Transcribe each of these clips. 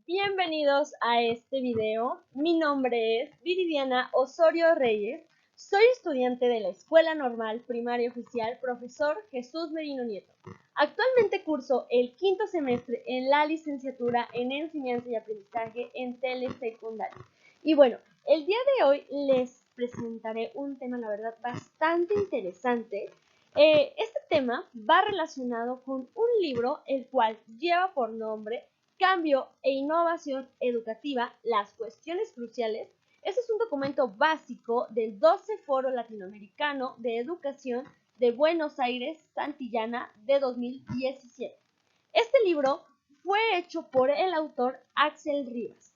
bienvenidos a este video. Mi nombre es Viridiana Osorio Reyes. Soy estudiante de la Escuela Normal Primaria Oficial Profesor Jesús Merino Nieto. Actualmente curso el quinto semestre en la licenciatura en Enseñanza y Aprendizaje en Telesecundaria. Y bueno, el día de hoy les presentaré un tema, la verdad, bastante interesante. Este tema va relacionado con un libro el cual lleva por nombre Cambio e Innovación Educativa, las cuestiones cruciales. Este es un documento básico del 12 Foro Latinoamericano de Educación de Buenos Aires, Santillana, de 2017. Este libro fue hecho por el autor Axel Rivas.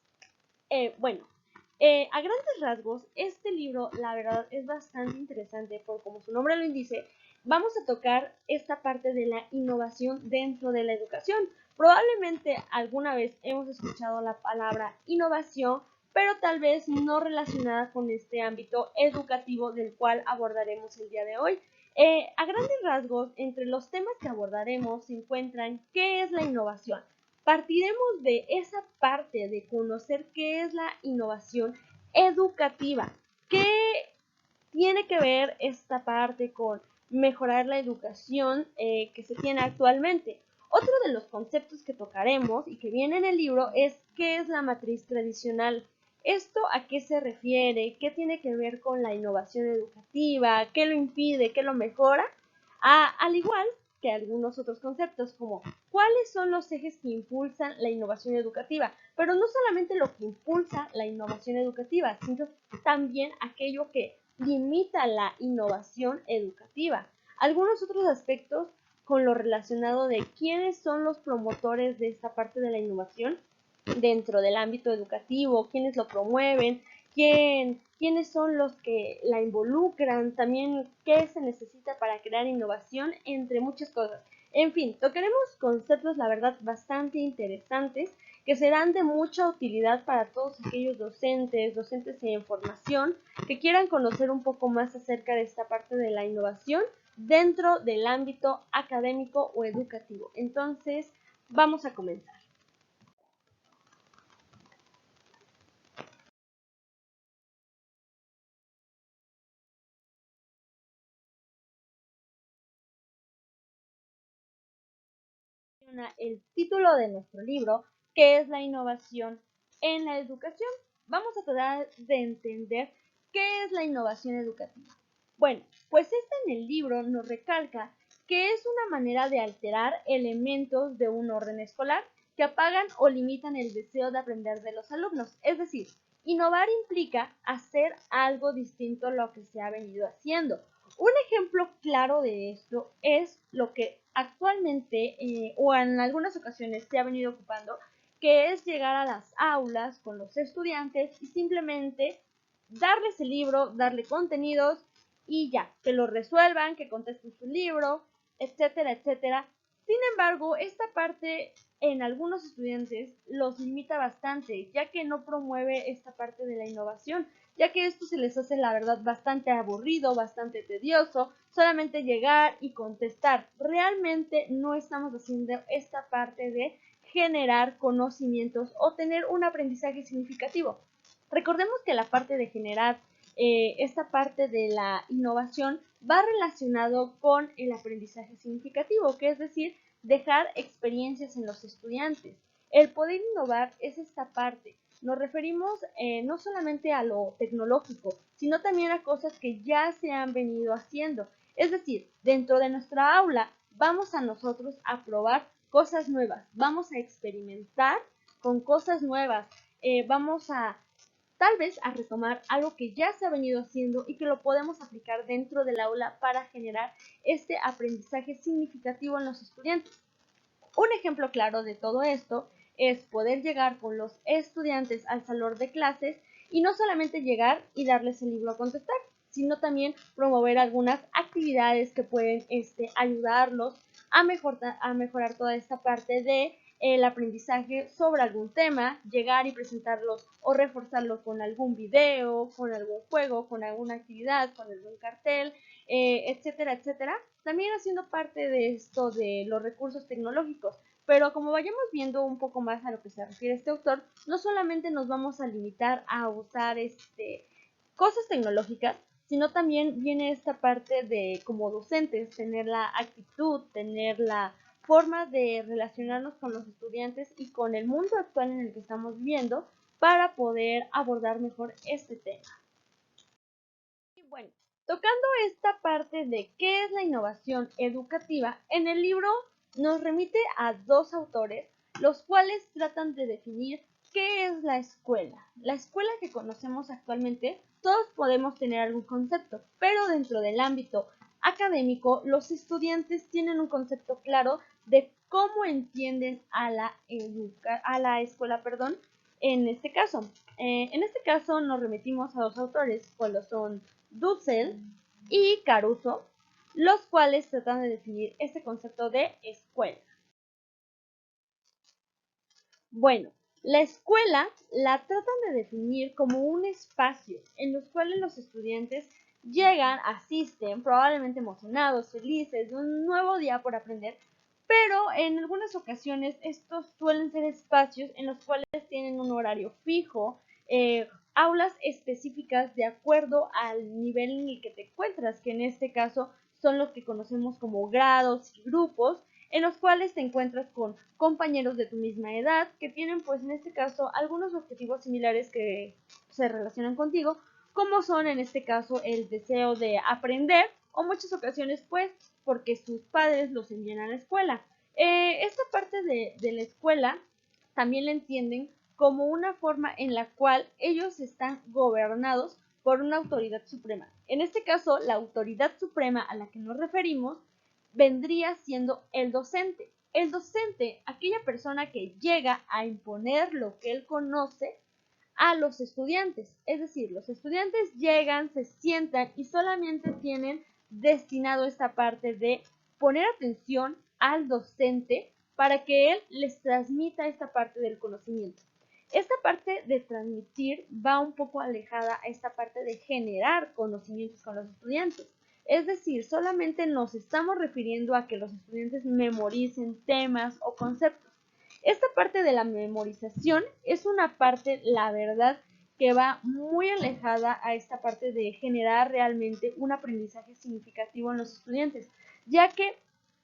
A grandes rasgos, este libro, la verdad, es bastante interesante, porque como su nombre lo indica, vamos a tocar esta parte de la innovación dentro de la educación. Probablemente alguna vez hemos escuchado la palabra innovación, pero tal vez no relacionada con este ámbito educativo del cual abordaremos el día de hoy. A grandes rasgos, entre los temas que abordaremos se encuentran ¿qué es la innovación? Partiremos de esa parte de conocer qué es la innovación educativa. ¿Qué tiene que ver esta parte con mejorar la educación que se tiene actualmente? Otro de los conceptos que tocaremos y que viene en el libro es ¿qué es la matriz tradicional? ¿Esto a qué se refiere? ¿Qué tiene que ver con la innovación educativa? ¿Qué lo impide? ¿Qué lo mejora? Al igual que algunos otros conceptos como cuáles son los ejes que impulsan la innovación educativa, pero no solamente lo que impulsa la innovación educativa, sino también aquello que limita la innovación educativa. Algunos otros aspectos con lo relacionado de quiénes son los promotores de esta parte de la innovación dentro del ámbito educativo, quiénes lo promueven, quiénes son los que la involucran, también qué se necesita para crear innovación, entre muchas cosas. En fin, tocaremos conceptos, la verdad, bastante interesantes que serán de mucha utilidad para todos aquellos docentes en formación que quieran conocer un poco más acerca de esta parte de la innovación dentro del ámbito académico o educativo. Entonces, vamos a comenzar. El título de nuestro libro, ¿qué es la innovación en la educación? Vamos a tratar de entender qué es la innovación educativa. Bueno, pues en el libro nos recalca que es una manera de alterar elementos de un orden escolar que apagan o limitan el deseo de aprender de los alumnos. Es decir, innovar implica hacer algo distinto a lo que se ha venido haciendo. Un ejemplo claro de esto es lo que actualmente o en algunas ocasiones se ha venido ocupando, que es llegar a las aulas con los estudiantes y simplemente darles el libro, darle contenidos y ya, que lo resuelvan, que contesten su libro, etcétera, etcétera. Sin embargo, esta parte en algunos estudiantes los limita bastante, ya que no promueve esta parte de la innovación, ya que esto se les hace, la verdad, bastante aburrido, bastante tedioso, solamente llegar y contestar. Realmente no estamos haciendo esta parte de generar conocimientos o tener un aprendizaje significativo. Recordemos que la parte de generar esta parte de la innovación va relacionado con el aprendizaje significativo, que es decir, dejar experiencias en los estudiantes. El poder innovar es esta parte. Nos referimos no solamente a lo tecnológico, sino también a cosas que ya se han venido haciendo. Es decir, dentro de nuestra aula vamos a nosotros a probar cosas nuevas, vamos a experimentar con cosas nuevas, vamos a tal vez a retomar algo que ya se ha venido haciendo y que lo podemos aplicar dentro del aula para generar este aprendizaje significativo en los estudiantes. Un ejemplo claro de todo esto es poder llegar con los estudiantes al salón de clases y no solamente llegar y darles el libro a contestar, sino también promover algunas actividades que pueden ayudarlos a mejorar toda esta parte de el aprendizaje sobre algún tema, llegar y presentarlos o reforzarlo con algún video, con algún juego, con alguna actividad, con algún cartel, etcétera, etcétera. También haciendo parte de esto de los recursos tecnológicos. Pero como vayamos viendo un poco más a lo que se refiere este autor, no solamente nos vamos a limitar a usar cosas tecnológicas, sino también viene esta parte de como docentes, tener la actitud, tener la forma de relacionarnos con los estudiantes y con el mundo actual en el que estamos viviendo para poder abordar mejor este tema. Y bueno, tocando esta parte de qué es la innovación educativa, en el libro nos remite a dos autores, los cuales tratan de definir qué es la escuela. La escuela que conocemos actualmente, todos podemos tener algún concepto, pero dentro del ámbito académico, los estudiantes tienen un concepto claro de cómo entienden a la escuela, en este caso. En este caso nos remitimos a dos autores, cuales son Dussel y Caruso, los cuales tratan de definir este concepto de escuela. Bueno, la escuela la tratan de definir como un espacio en los cuales los estudiantes llegan, asisten, probablemente emocionados, felices, de un nuevo día por aprender, pero en algunas ocasiones estos suelen ser espacios en los cuales tienen un horario fijo, aulas específicas de acuerdo al nivel en el que te encuentras, que en este caso son los que conocemos como grados y grupos, en los cuales te encuentras con compañeros de tu misma edad que tienen pues en este caso algunos objetivos similares que se relacionan contigo, como son en este caso el deseo de aprender o muchas ocasiones pues porque sus padres los envían a la escuela. Esta parte de la escuela también la entienden como una forma en la cual ellos están gobernados por una autoridad suprema. En este caso, la autoridad suprema a la que nos referimos vendría siendo el docente. El docente, aquella persona que llega a imponer lo que él conoce a los estudiantes. Es decir, los estudiantes llegan, se sientan y solamente tienen destinado esta parte de poner atención al docente para que él les transmita esta parte del conocimiento. Esta parte de transmitir va un poco alejada a esta parte de generar conocimientos con los estudiantes. Es decir, solamente nos estamos refiriendo a que los estudiantes memoricen temas o conceptos. Esta parte de la memorización es una parte, la verdad, que va muy alejada a esta parte de generar realmente un aprendizaje significativo en los estudiantes, ya que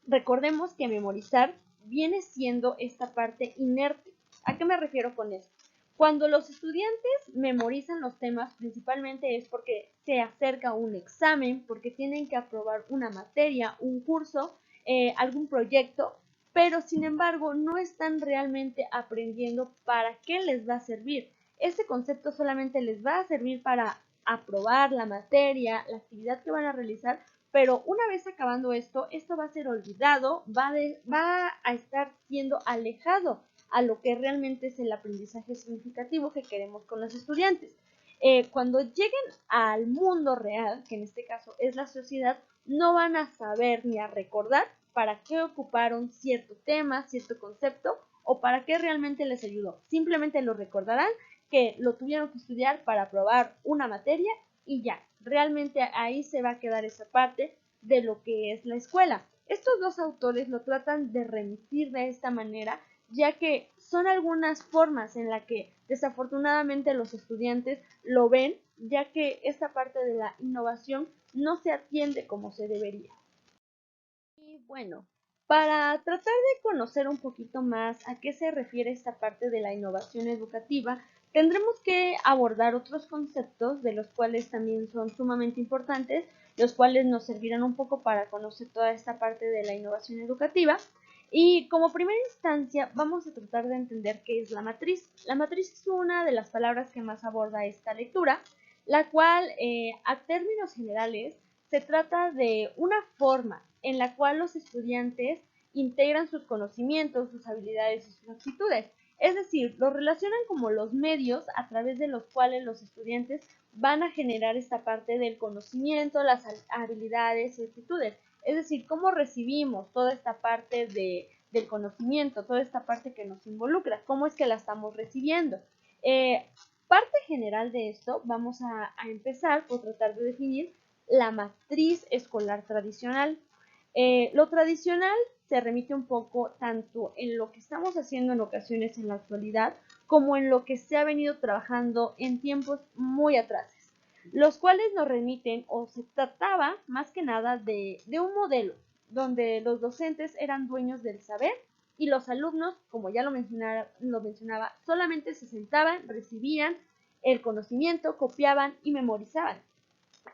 recordemos que memorizar viene siendo esta parte inerte. ¿A qué me refiero con esto? Cuando los estudiantes memorizan los temas, principalmente es porque se acerca un examen, porque tienen que aprobar una materia, un curso, algún proyecto, pero sin embargo no están realmente aprendiendo para qué les va a servir. Este concepto solamente les va a servir para aprobar la materia, la actividad que van a realizar, pero una vez acabando esto va a ser olvidado, va a estar siendo alejado a lo que realmente es el aprendizaje significativo que queremos con los estudiantes. Cuando lleguen al mundo real, que en este caso es la sociedad, no van a saber ni a recordar para qué ocuparon cierto tema, cierto concepto o para qué realmente les ayudó. Simplemente lo recordarán que lo tuvieron que estudiar para aprobar una materia y ya, realmente ahí se va a quedar esa parte de lo que es la escuela. Estos dos autores lo tratan de remitir de esta manera, ya que son algunas formas en las que desafortunadamente los estudiantes lo ven, ya que esta parte de la innovación no se atiende como se debería. Y bueno, para tratar de conocer un poquito más a qué se refiere esta parte de la innovación educativa, tendremos que abordar otros conceptos de los cuales también son sumamente importantes, los cuales nos servirán un poco para conocer toda esta parte de la innovación educativa. Y como primera instancia vamos a tratar de entender qué es la matriz. La matriz es una de las palabras que más aborda esta lectura, la cual a términos generales se trata de una forma en la cual los estudiantes integran sus conocimientos, sus habilidades y sus actitudes. Es decir, los relacionan como los medios a través de los cuales los estudiantes van a generar esta parte del conocimiento, las habilidades y actitudes. Es decir, cómo recibimos toda esta parte del conocimiento, toda esta parte que nos involucra, cómo es que la estamos recibiendo. Parte general de esto, vamos a empezar por tratar de definir la matriz escolar tradicional. Lo tradicional se remite un poco tanto en lo que estamos haciendo en ocasiones en la actualidad, como en lo que se ha venido trabajando en tiempos muy atrás, los cuales nos remiten o se trataba más que nada de un modelo donde los docentes eran dueños del saber y los alumnos, como ya lo mencionaba, solamente se sentaban, recibían el conocimiento, copiaban y memorizaban.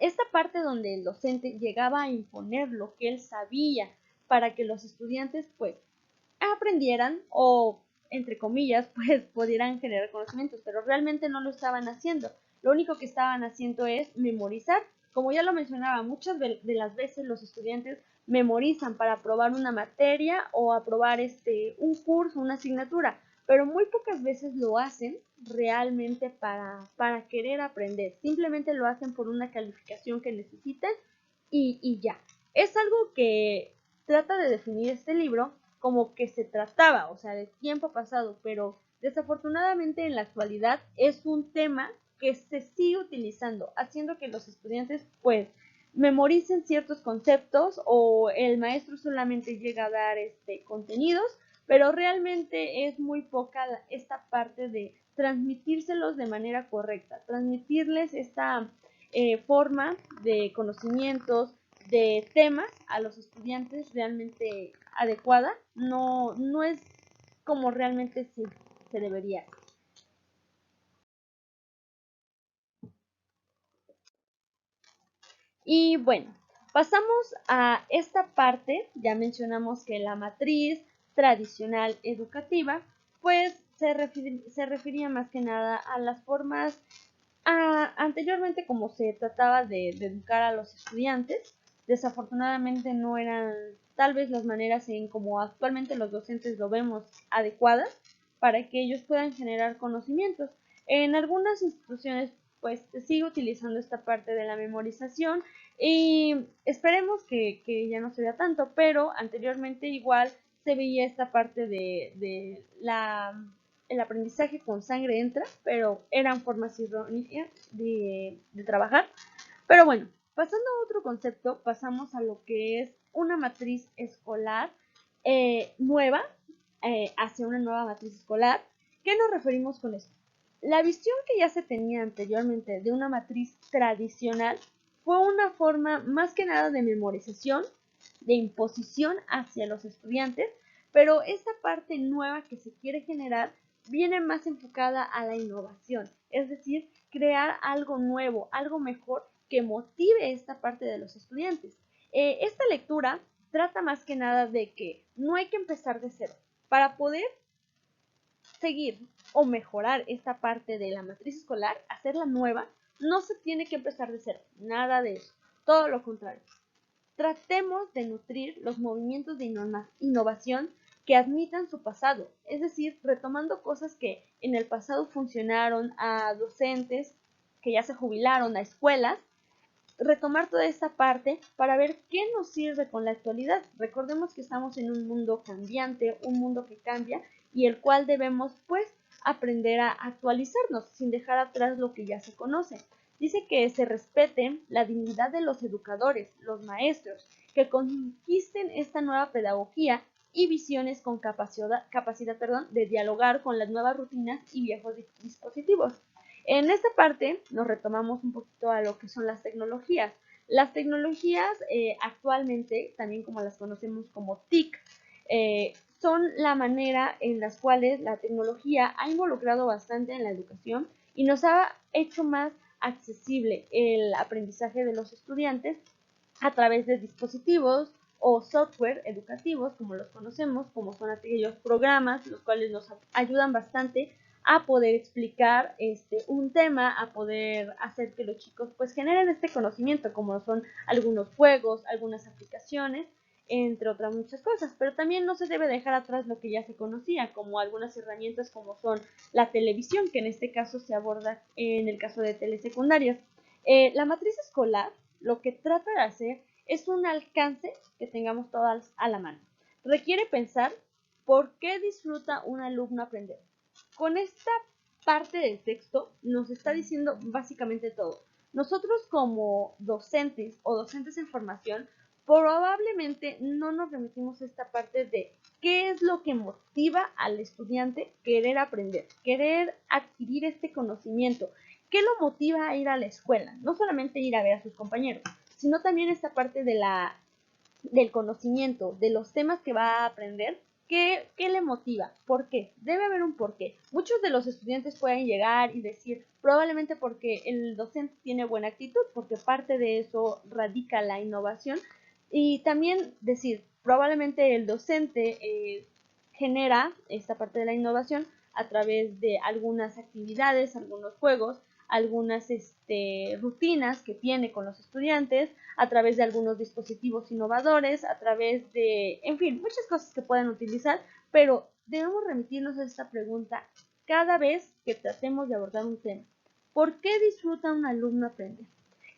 Esta parte donde el docente llegaba a imponer lo que él sabía para que los estudiantes pues aprendieran o entre comillas pues pudieran generar conocimientos, pero realmente no lo estaban haciendo. Lo único que estaban haciendo es memorizar. Como ya lo mencionaba, muchas de las veces los estudiantes memorizan para aprobar una materia o aprobar un curso, una asignatura, pero muy pocas veces lo hacen realmente para querer aprender. Simplemente lo hacen por una calificación que necesiten y ya. Es algo que trata de definir este libro como que se trataba, o sea, de tiempo pasado, pero desafortunadamente en la actualidad es un tema que se sigue utilizando, haciendo que los estudiantes pues memoricen ciertos conceptos o el maestro solamente llega a dar contenidos, pero realmente es muy poca esta parte de transmitírselos de manera correcta, transmitirles esta forma de conocimientos, de temas a los estudiantes realmente adecuada, no es como realmente se debería. Y bueno, pasamos a esta parte, ya mencionamos que la matriz tradicional educativa, pues se refería más que nada a las formas anteriormente como se trataba de educar a los estudiantes. Desafortunadamente no eran tal vez las maneras en como actualmente los docentes lo vemos adecuadas para que ellos puedan generar conocimientos. En algunas instituciones pues se sigue utilizando esta parte de la memorización y esperemos que ya no se vea tanto, pero anteriormente igual se veía esta parte de el aprendizaje con sangre entra, pero eran formas irónicas de trabajar. Pero bueno, pasando a otro concepto, pasamos a lo que es una matriz escolar nueva, hacia una nueva matriz escolar. ¿Qué nos referimos con esto? La visión que ya se tenía anteriormente de una matriz tradicional fue una forma más que nada de memorización, de imposición hacia los estudiantes, pero esta parte nueva que se quiere generar viene más enfocada a la innovación, es decir, crear algo nuevo, algo mejor que motive esta parte de los estudiantes. Esta lectura trata más que nada de que no hay que empezar de cero. Para poder seguir o mejorar esta parte de la matriz escolar, hacerla nueva, no se tiene que empezar de cero, nada de eso, todo lo contrario. Tratemos de nutrir los movimientos de innovación que admitan su pasado, es decir, retomando cosas que en el pasado funcionaron a docentes que ya se jubilaron, a escuelas, retomar toda esta parte para ver qué nos sirve con la actualidad. Recordemos que estamos en un mundo cambiante, un mundo que cambia y el cual debemos pues aprender a actualizarnos sin dejar atrás lo que ya se conoce. Dice que se respete la dignidad de los educadores, los maestros, que conquisten esta nueva pedagogía y visiones con capacidad de dialogar con las nuevas rutinas y viejos dispositivos. En esta parte nos retomamos un poquito a lo que son las tecnologías. Las tecnologías actualmente, también como las conocemos como TIC, son la manera en las cuales la tecnología ha involucrado bastante en la educación y nos ha hecho más accesible el aprendizaje de los estudiantes a través de dispositivos o software educativos, como los conocemos, como son aquellos programas, los cuales nos ayudan bastante a poder explicar un tema, a poder hacer que los chicos pues generen este conocimiento, como son algunos juegos, algunas aplicaciones, entre otras muchas cosas. Pero también no se debe dejar atrás lo que ya se conocía, como algunas herramientas como son la televisión, que en este caso se aborda en el caso de telesecundarias. La matriz escolar lo que trata de hacer es un alcance que tengamos todas a la mano. Requiere pensar por qué disfruta un alumno aprender. Con esta parte del texto nos está diciendo básicamente todo. Nosotros como docentes o docentes en formación probablemente no nos remitimos a esta parte de qué es lo que motiva al estudiante querer aprender, querer adquirir este conocimiento, qué lo motiva a ir a la escuela, no solamente ir a ver a sus compañeros, sino también esta parte del conocimiento, de los temas que va a aprender. ¿Qué le motiva? ¿Por qué? Debe haber un porqué. Muchos de los estudiantes pueden llegar y decir, probablemente porque el docente tiene buena actitud, porque parte de eso radica la innovación. Y también decir, probablemente el docente genera esta parte de la innovación a través de algunas actividades, algunos juegos, algunas rutinas que tiene con los estudiantes, a través de algunos dispositivos innovadores, a través de, en fin, muchas cosas que pueden utilizar, pero debemos remitirnos a esta pregunta cada vez que tratemos de abordar un tema. ¿Por qué disfruta un alumno aprender?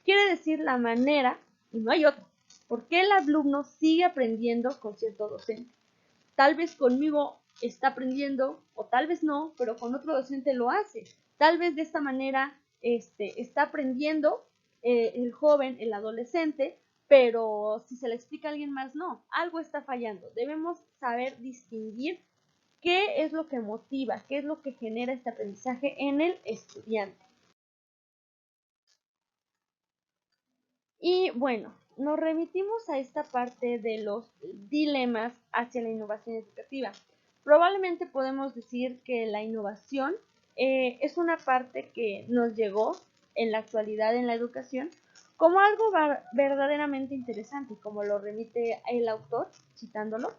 Quiere decir la manera, y no hay otra. ¿Por qué el alumno sigue aprendiendo con cierto docente? Tal vez conmigo está aprendiendo, o tal vez no, pero con otro docente lo hace. Tal vez de esta manera está aprendiendo el joven, el adolescente, pero si se le explica a alguien más, no, algo está fallando. Debemos saber distinguir qué es lo que motiva, qué es lo que genera este aprendizaje en el estudiante. Y bueno, nos remitimos a esta parte de los dilemas hacia la innovación educativa. Probablemente podemos decir que la innovación es una parte que nos llegó en la actualidad en la educación como algo verdaderamente interesante, como lo remite el autor, citándolo.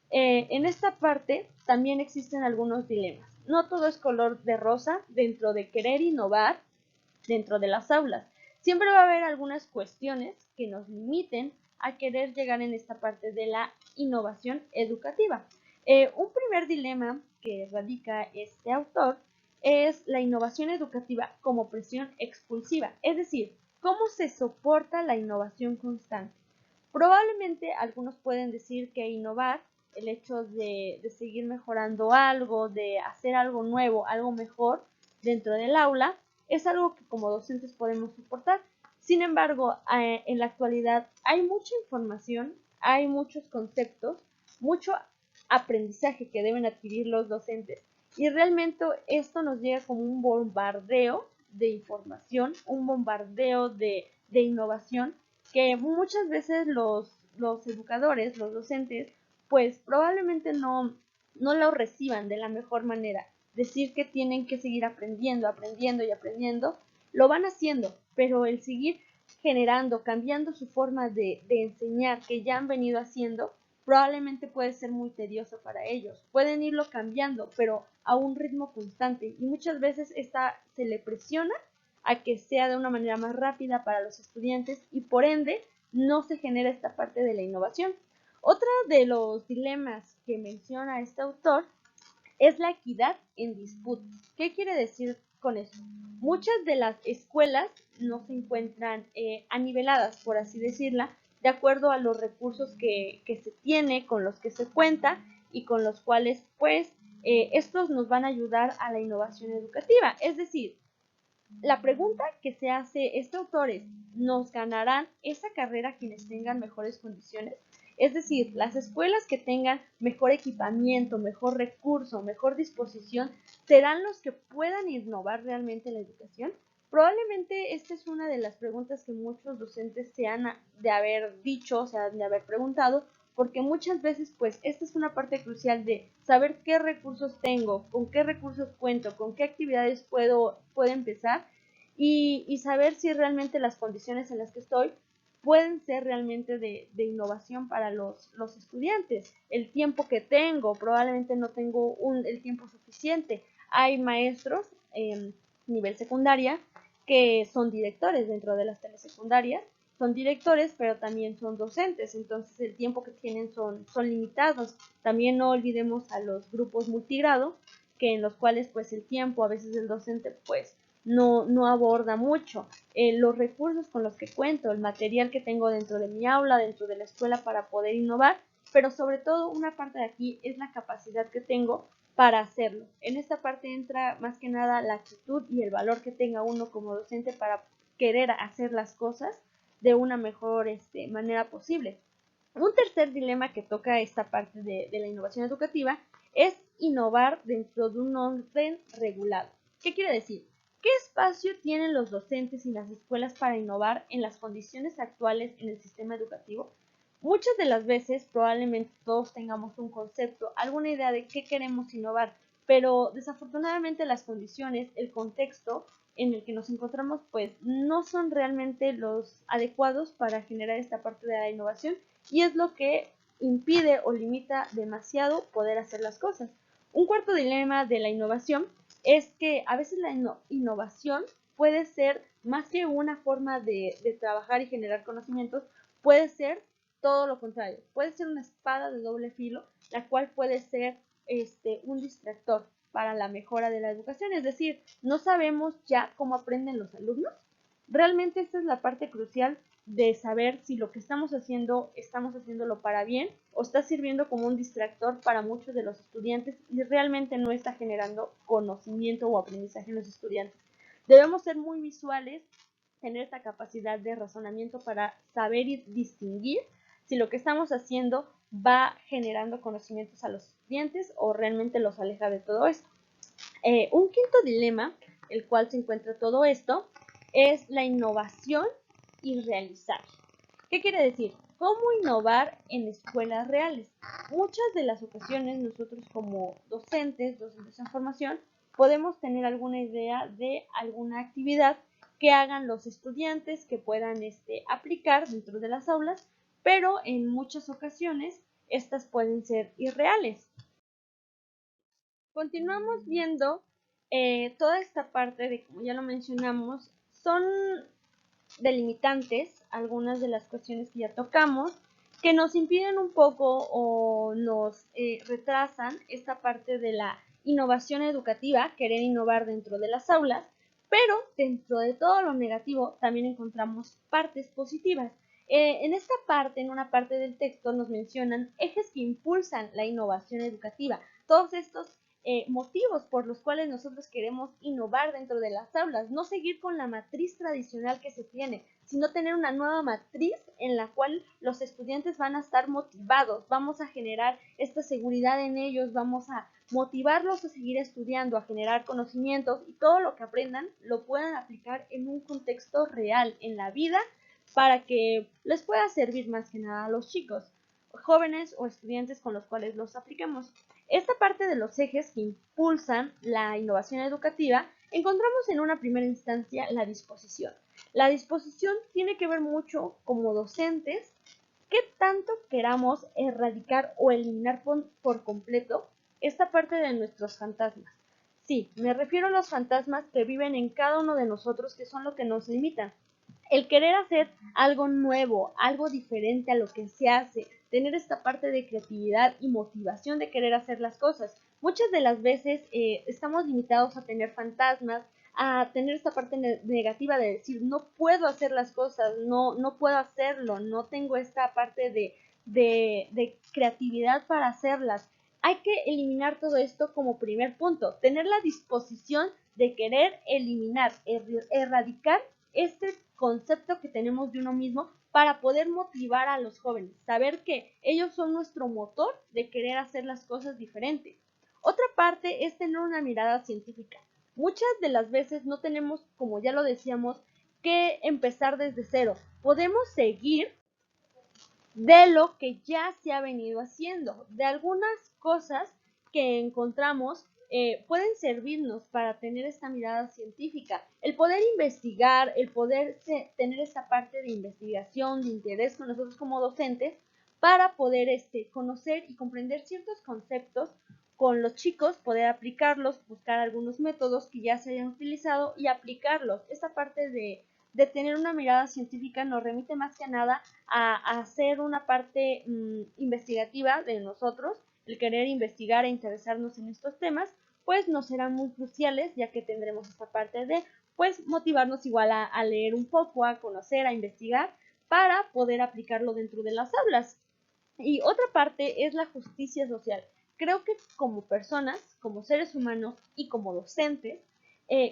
En esta parte también existen algunos dilemas. No todo es color de rosa dentro de querer innovar dentro de las aulas. Siempre va a haber algunas cuestiones que nos limiten a querer llegar en esta parte de la innovación educativa. Un primer dilema que radica este autor es la innovación educativa como presión expulsiva, es decir, cómo se soporta la innovación constante. Probablemente algunos pueden decir que innovar, el hecho de seguir mejorando algo, de hacer algo nuevo, algo mejor dentro del aula, es algo que como docentes podemos soportar. Sin embargo, en la actualidad hay mucha información, hay muchos conceptos, mucho aprendizaje que deben adquirir los docentes y realmente esto nos llega como un bombardeo de información, un bombardeo de innovación que muchas veces los educadores, los docentes, pues probablemente no lo reciban de la mejor manera. Decir que tienen que seguir aprendiendo, aprendiendo y aprendiendo, lo van haciendo, pero el seguir generando, cambiando su forma de enseñar que ya han venido haciendo, probablemente puede ser muy tedioso para ellos. Pueden irlo cambiando, pero a un ritmo constante y muchas veces se le presiona a que sea de una manera más rápida para los estudiantes y por ende no se genera esta parte de la innovación. Otro de los dilemas que menciona este autor es la equidad en disputa. ¿Qué quiere decir con eso? Muchas de las escuelas no se encuentran aniveladas, por así decirla, de acuerdo a los recursos que se tiene, con los que se cuenta y con los cuales, pues, estos nos van a ayudar a la innovación educativa. Es decir, la pregunta que se hace este autor es, ¿nos ganarán esa carrera quienes tengan mejores condiciones? Es decir, las escuelas que tengan mejor equipamiento, mejor recurso, mejor disposición, ¿serán los que puedan innovar realmente la educación? Probablemente esta es una de las preguntas que muchos docentes se han de haber dicho, o sea, de haber preguntado, porque muchas veces pues esta es una parte crucial de saber qué recursos tengo, con qué recursos cuento, con qué actividades puedo empezar y saber si realmente las condiciones en las que estoy pueden ser realmente de innovación para los estudiantes. El tiempo que tengo, probablemente no tengo el tiempo suficiente. Hay maestros en nivel secundaria que son directores dentro de las telesecundarias, son directores, pero también son docentes, entonces el tiempo que tienen son limitados. También no olvidemos a los grupos multigrado, que en los cuales pues el tiempo a veces el docente pues no aborda mucho. Los recursos con los que cuento, el material que tengo dentro de mi aula, dentro de la escuela para poder innovar, pero sobre todo una parte de aquí es la capacidad que tengo para hacerlo. En esta parte entra más que nada la actitud y el valor que tenga uno como docente para querer hacer las cosas de una mejor manera posible. Un tercer dilema que toca esta parte de la innovación educativa es innovar dentro de un orden regulado. ¿Qué quiere decir? ¿Qué espacio tienen los docentes y las escuelas para innovar en las condiciones actuales en el sistema educativo? Muchas de las veces probablemente todos tengamos un concepto, alguna idea de qué queremos innovar, pero desafortunadamente las condiciones, el contexto en el que nos encontramos, pues no son realmente los adecuados para generar esta parte de la innovación y es lo que impide o limita demasiado poder hacer las cosas. Un cuarto dilema de la innovación es que a veces la innovación puede ser más que una forma de trabajar y generar conocimientos, puede ser todo lo contrario, puede ser una espada de doble filo, la cual puede ser un distractor para la mejora de la educación, es decir, no sabemos ya cómo aprenden los alumnos. Realmente esta es la parte crucial de saber si lo que estamos haciéndolo para bien o está sirviendo como un distractor para muchos de los estudiantes y realmente no está generando conocimiento o aprendizaje en los estudiantes. Debemos ser muy visuales, tener esta capacidad de razonamiento para saber y distinguir si lo que estamos haciendo va generando conocimientos a los estudiantes o realmente los aleja de todo esto. Un quinto dilema, el cual se encuentra todo esto, es la innovación y realizar. ¿Qué quiere decir? ¿Cómo innovar en escuelas reales? Muchas de las ocasiones nosotros como docentes en formación, podemos tener alguna idea de alguna actividad que hagan los estudiantes que puedan aplicar dentro de las aulas, pero en muchas ocasiones estas pueden ser irreales. Continuamos viendo toda esta parte de, como ya lo mencionamos, son delimitantes algunas de las cuestiones que ya tocamos, que nos impiden un poco o nos retrasan esta parte de la innovación educativa, querer innovar dentro de las aulas, pero dentro de todo lo negativo también encontramos partes positivas. En esta parte, en una parte del texto, nos mencionan ejes que impulsan la innovación educativa. Todos estos motivos por los cuales nosotros queremos innovar dentro de las aulas, no seguir con la matriz tradicional que se tiene, sino tener una nueva matriz en la cual los estudiantes van a estar motivados, vamos a generar esta seguridad en ellos, vamos a motivarlos a seguir estudiando, a generar conocimientos y todo lo que aprendan lo puedan aplicar en un contexto real, en la vida, para que les pueda servir más que nada a los chicos, jóvenes o estudiantes con los cuales los apliquemos. Esta parte de los ejes que impulsan la innovación educativa, encontramos en una primera instancia la disposición. La disposición tiene que ver mucho como docentes, qué tanto queramos erradicar o eliminar por completo esta parte de nuestros fantasmas. Sí, me refiero a los fantasmas que viven en cada uno de nosotros, que son lo que nos limitan. El querer hacer algo nuevo, algo diferente a lo que se hace, tener esta parte de creatividad y motivación de querer hacer las cosas. Muchas de las veces estamos limitados a tener fantasmas, a tener esta parte negativa de decir no puedo hacer las cosas, no puedo hacerlo, no tengo esta parte de creatividad para hacerlas. Hay que eliminar todo esto como primer punto, tener la disposición de querer eliminar, erradicar este concepto que tenemos de uno mismo para poder motivar a los jóvenes, saber que ellos son nuestro motor de querer hacer las cosas diferentes. Otra parte es tener una mirada científica. Muchas de las veces no tenemos, como ya lo decíamos, que empezar desde cero. Podemos seguir de lo que ya se ha venido haciendo, de algunas cosas que encontramos pueden servirnos para tener esta mirada científica, el poder investigar, el poder tener esta parte de investigación, de interés con nosotros como docentes, para poder conocer y comprender ciertos conceptos con los chicos, poder aplicarlos, buscar algunos métodos que ya se hayan utilizado y aplicarlos. Esta parte de tener una mirada científica nos remite más que nada a hacer una parte investigativa de nosotros, el querer investigar e interesarnos en estos temas, pues nos serán muy cruciales, ya que tendremos esta parte de pues motivarnos igual a leer un poco, a conocer, a investigar, para poder aplicarlo dentro de las aulas. Y otra parte es la justicia social. Creo que como personas, como seres humanos y como docentes,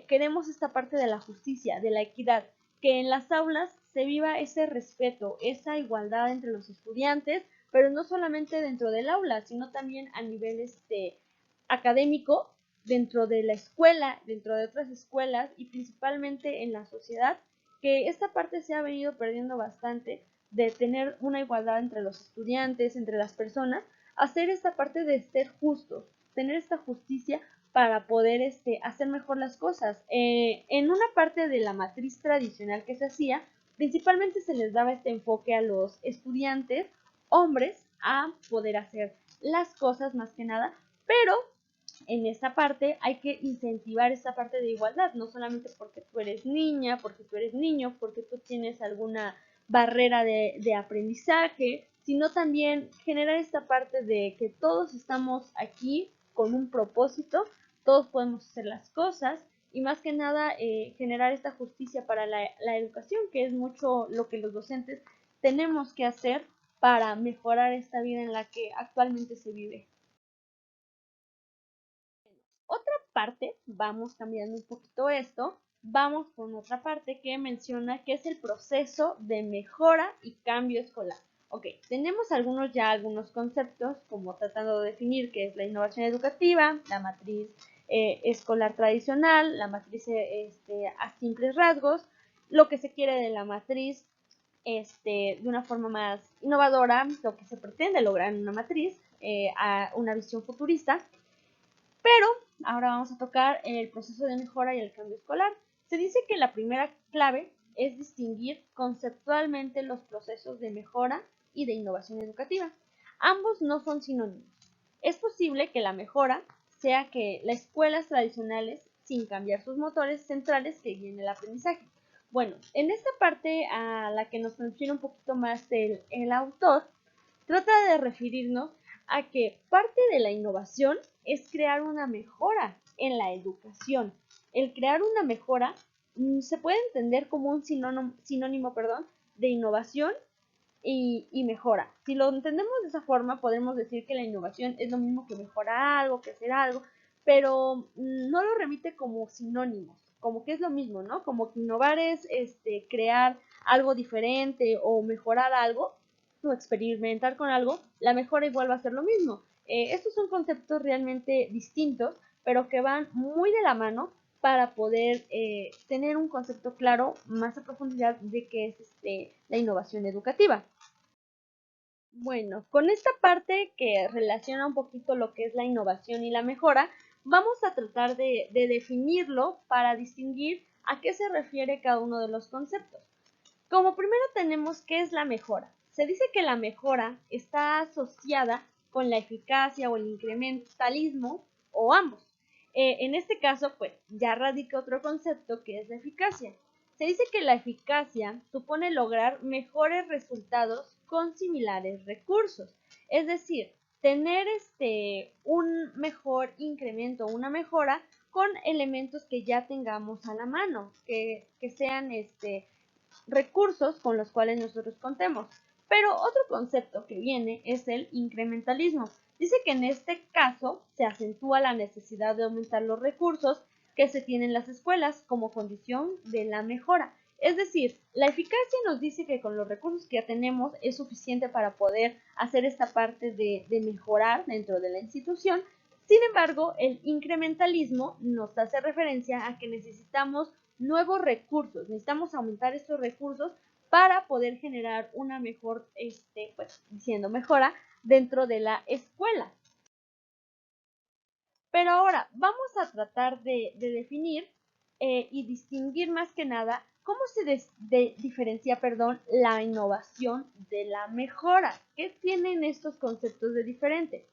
queremos esta parte de la justicia, de la equidad. que en las aulas se viva ese respeto, esa igualdad entre los estudiantes, pero no solamente dentro del aula, sino también a nivel académico, dentro de la escuela, dentro de otras escuelas y principalmente en la sociedad, que esta parte se ha venido perdiendo bastante de tener una igualdad entre los estudiantes, entre las personas, hacer esta parte de ser justos, tener esta justicia para poder hacer mejor las cosas. En una parte de la matriz tradicional que se hacía, principalmente se les daba este enfoque a los estudiantes, hombres, a poder hacer las cosas más que nada, pero en esta parte hay que incentivar esta parte de igualdad, no solamente porque tú eres niña, porque tú eres niño, porque tú tienes alguna barrera de aprendizaje, sino también generar esta parte de que todos estamos aquí con un propósito, todos podemos hacer las cosas y más que nada generar esta justicia para la educación, que es mucho lo que los docentes tenemos que hacer para mejorar esta vida en la que actualmente se vive. Otra parte, vamos cambiando un poquito esto, vamos con otra parte que menciona que es el proceso de mejora y cambio escolar. Ok, tenemos algunos conceptos, como tratando de definir qué es la innovación educativa, la matriz escolar tradicional, la matriz a simples rasgos, lo que se quiere de la matriz de una forma más innovadora, lo que se pretende lograr en una matriz, a una visión futurista. Pero ahora vamos a tocar el proceso de mejora y el cambio escolar. Se dice que la primera clave es distinguir conceptualmente los procesos de mejora y de innovación educativa. Ambos no son sinónimos. Es posible que la mejora sea que las escuelas tradicionales, sin cambiar sus motores centrales, que guíen el aprendizaje. Bueno, en esta parte a la que nos menciona un poquito más el autor, trata de referirnos a que parte de la innovación es crear una mejora en la educación. El crear una mejora se puede entender como un sinónimo de innovación y mejora. Si lo entendemos de esa forma, podemos decir que la innovación es lo mismo que mejorar algo, que hacer algo, pero no lo remite como sinónimos, como que es lo mismo, ¿no? Como que innovar es crear algo diferente o mejorar algo, o experimentar con algo, la mejora igual va a ser lo mismo. Estos son conceptos realmente distintos, pero que van muy de la mano para poder tener un concepto claro más a profundidad de qué es la innovación educativa. Bueno, con esta parte que relaciona un poquito lo que es la innovación y la mejora, vamos a tratar de definirlo para distinguir a qué se refiere cada uno de los conceptos. Como primero tenemos qué es la mejora. Se dice que la mejora está asociada con la eficacia o el incrementalismo o ambos. En este caso, pues ya radica otro concepto que es la eficacia. Se dice que la eficacia supone lograr mejores resultados con similares recursos. Es decir, tener un mejor incremento, una mejora con elementos que ya tengamos a la mano, que sean recursos con los cuales nosotros contemos. Pero otro concepto que viene es el incrementalismo. Dice que en este caso se acentúa la necesidad de aumentar los recursos que se tienen en las escuelas como condición de la mejora. Es decir, la eficacia nos dice que con los recursos que ya tenemos es suficiente para poder hacer esta parte de mejorar dentro de la institución. Sin embargo, el incrementalismo nos hace referencia a que necesitamos nuevos recursos, necesitamos aumentar estos recursos para poder generar una mejor, pues diciendo mejora dentro de la escuela. Pero ahora vamos a tratar de definir y distinguir más que nada cómo se diferencia, la innovación de la mejora. ¿Qué tienen estos conceptos de diferente?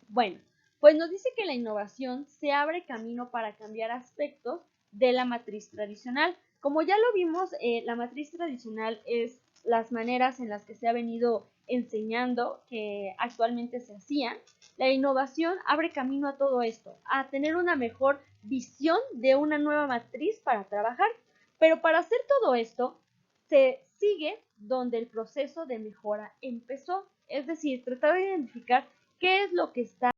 Bueno, pues nos dice que la innovación se abre camino para cambiar aspectos de la matriz tradicional. Como ya lo vimos, la matriz tradicional es las maneras en las que se ha venido enseñando que actualmente se hacían. La innovación abre camino a todo esto, a tener una mejor visión de una nueva matriz para trabajar. Pero para hacer todo esto, se sigue donde el proceso de mejora empezó. Es decir, tratar de identificar qué es lo que está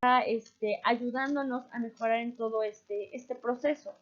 ayudándonos a mejorar en todo este proceso.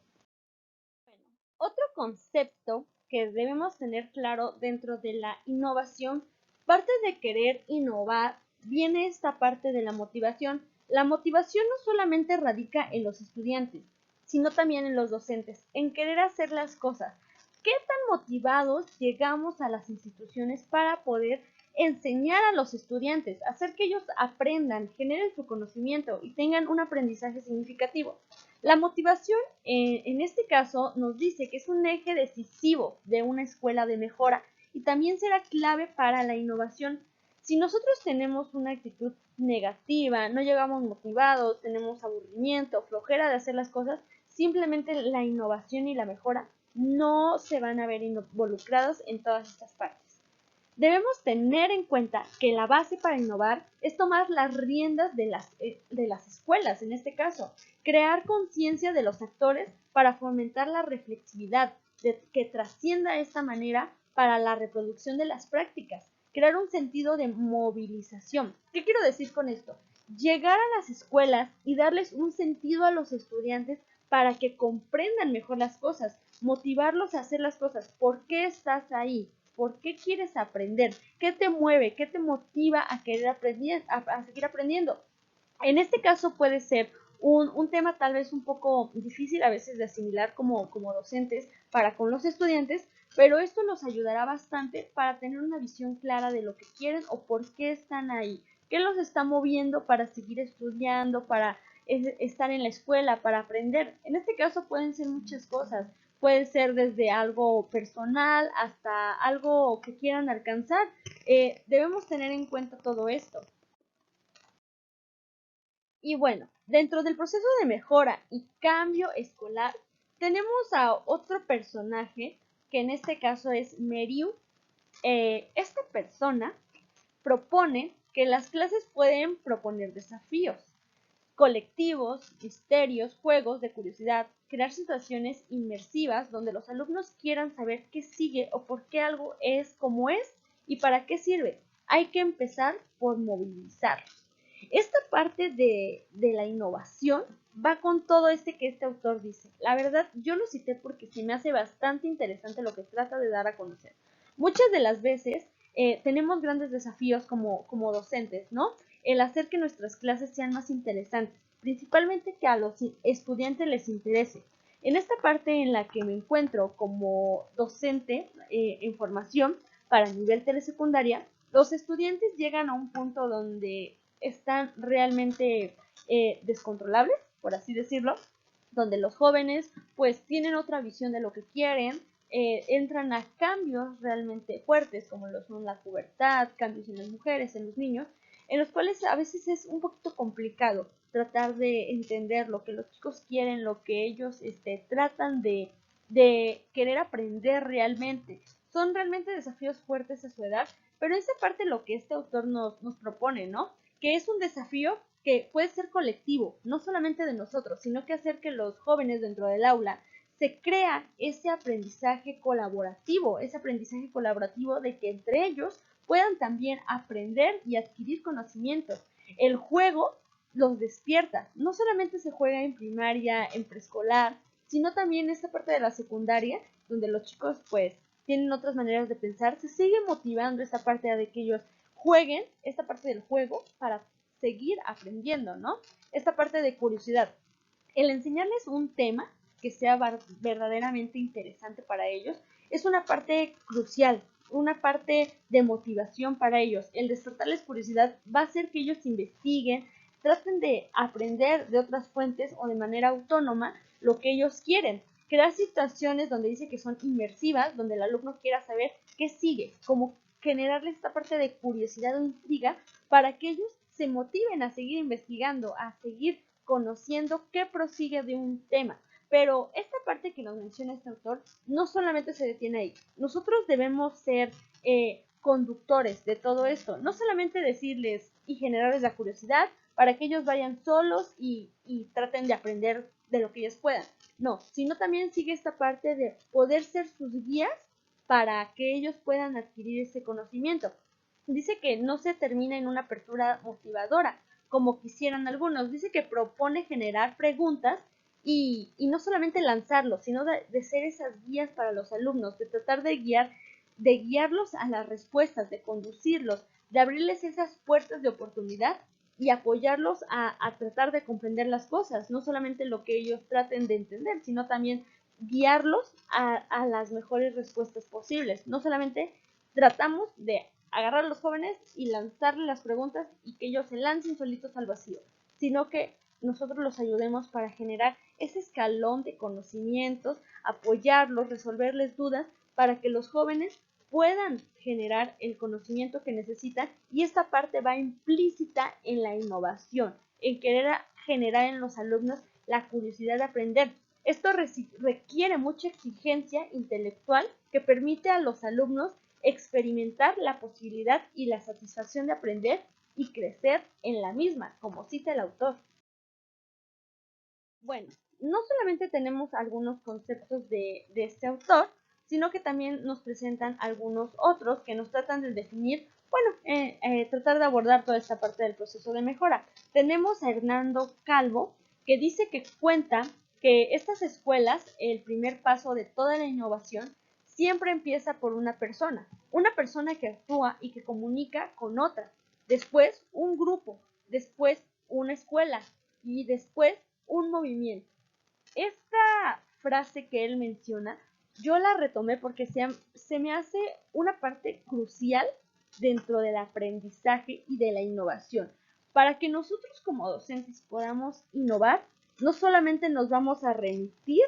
Bueno, otro concepto que debemos tener claro dentro de la innovación, parte de querer innovar, viene esta parte de la motivación. La motivación no solamente radica en los estudiantes, sino también en los docentes, en querer hacer las cosas. ¿Qué tan motivados llegamos a las instituciones para poder enseñar a los estudiantes, hacer que ellos aprendan, generen su conocimiento y tengan un aprendizaje significativo? La motivación, en este caso, nos dice que es un eje decisivo de una escuela de mejora y también será clave para la innovación. Si nosotros tenemos una actitud negativa, no llegamos motivados, tenemos aburrimiento, flojera de hacer las cosas, simplemente la innovación y la mejora no se van a ver involucrados en todas estas partes. Debemos tener en cuenta que la base para innovar es tomar las riendas de las escuelas, en este caso, crear conciencia de los actores para fomentar la reflexividad, que trascienda de esta manera para la reproducción de las prácticas, crear un sentido de movilización. ¿Qué quiero decir con esto? Llegar a las escuelas y darles un sentido a los estudiantes para que comprendan mejor las cosas, motivarlos a hacer las cosas. ¿Por qué estás ahí? ¿Por qué quieres aprender? ¿Qué te mueve? ¿Qué te motiva a querer aprender, a seguir aprendiendo? En este caso puede ser un tema tal vez un poco difícil a veces de asimilar como docentes para con los estudiantes, pero esto nos ayudará bastante para tener una visión clara de lo que quieren o por qué están ahí, qué los está moviendo para seguir estudiando, para estar en la escuela, para aprender. En este caso pueden ser muchas cosas. Puede ser desde algo personal hasta algo que quieran alcanzar. Debemos tener en cuenta todo esto. Y bueno, dentro del proceso de mejora y cambio escolar, tenemos a otro personaje, que en este caso es Meriu. Esta persona propone que las clases pueden proponer desafíos colectivos, misterios, juegos de curiosidad, crear situaciones inmersivas donde los alumnos quieran saber qué sigue o por qué algo es como es y para qué sirve. Hay que empezar por movilizarlos. Esta parte de la innovación va con todo que este autor dice. La verdad, yo lo cité porque se me hace bastante interesante lo que trata de dar a conocer. Muchas de las veces tenemos grandes desafíos como docentes, ¿no? El hacer que nuestras clases sean más interesantes, principalmente que a los estudiantes les interese. En esta parte en la que me encuentro como docente en formación para nivel telesecundaria, los estudiantes llegan a un punto donde están realmente descontrolables, por así decirlo, donde los jóvenes pues tienen otra visión de lo que quieren, entran a cambios realmente fuertes como lo son la pubertad, cambios en las mujeres, en los niños, en los cuales a veces es un poquito complicado tratar de entender lo que los chicos quieren, lo que ellos tratan de querer aprender realmente. Son realmente desafíos fuertes a su edad, pero esa parte lo que este autor nos propone, ¿no? Que es un desafío que puede ser colectivo, no solamente de nosotros, sino que hacer que los jóvenes dentro del aula se crea ese aprendizaje colaborativo de que entre ellos puedan también aprender y adquirir conocimientos. El juego los despierta, no solamente se juega en primaria, en preescolar, sino también en esta parte de la secundaria, donde los chicos pues tienen otras maneras de pensar, se sigue motivando esta parte de que ellos jueguen, esta parte del juego para seguir aprendiendo, ¿no? Esta parte de curiosidad. El enseñarles un tema que sea verdaderamente interesante para ellos es una parte crucial, una parte de motivación para ellos. El despertarles curiosidad va a hacer que ellos investiguen, traten de aprender de otras fuentes o de manera autónoma lo que ellos quieren. Crear situaciones donde dice que son inmersivas, donde el alumno quiera saber qué sigue, como generarles esta parte de curiosidad o intriga para que ellos se motiven a seguir investigando, a seguir conociendo qué prosigue de un tema. Pero esta parte que nos menciona este autor no solamente se detiene ahí. Nosotros debemos ser conductores de todo esto. No solamente decirles y generarles la curiosidad para que ellos vayan solos y traten de aprender de lo que ellos puedan. No, sino también sigue esta parte de poder ser sus guías para que ellos puedan adquirir ese conocimiento. Dice que no se termina en una apertura motivadora, como quisieran algunos. Dice que propone generar preguntas y no solamente lanzarlos, sino de ser esas guías para los alumnos, de tratar de guiarlos a las respuestas, de conducirlos, de abrirles esas puertas de oportunidad y apoyarlos a tratar de comprender las cosas, no solamente lo que ellos traten de entender, sino también guiarlos a las mejores respuestas posibles. No solamente tratamos de agarrar a los jóvenes y lanzarles las preguntas y que ellos se lancen solitos al vacío, sino que nosotros los ayudemos para generar ese escalón de conocimientos, apoyarlos, resolverles dudas, para que los jóvenes puedan generar el conocimiento que necesitan, y esta parte va implícita en la innovación, en querer generar en los alumnos la curiosidad de aprender. Esto requiere mucha exigencia intelectual que permite a los alumnos experimentar la posibilidad y la satisfacción de aprender y crecer en la misma, como cita el autor. Bueno, no solamente tenemos algunos conceptos de este autor, sino que también nos presentan algunos otros que nos tratan de definir, bueno, tratar de abordar toda esta parte del proceso de mejora. Tenemos a Hernando Calvo, que dice que cuenta que estas escuelas, el primer paso de toda la innovación, siempre empieza por una persona que actúa y que comunica con otra, después un grupo, después una escuela y después un movimiento. Esta frase que él menciona, yo la retomé porque se me hace una parte crucial dentro del aprendizaje y de la innovación. Para que nosotros como docentes podamos innovar, no solamente nos vamos a remitir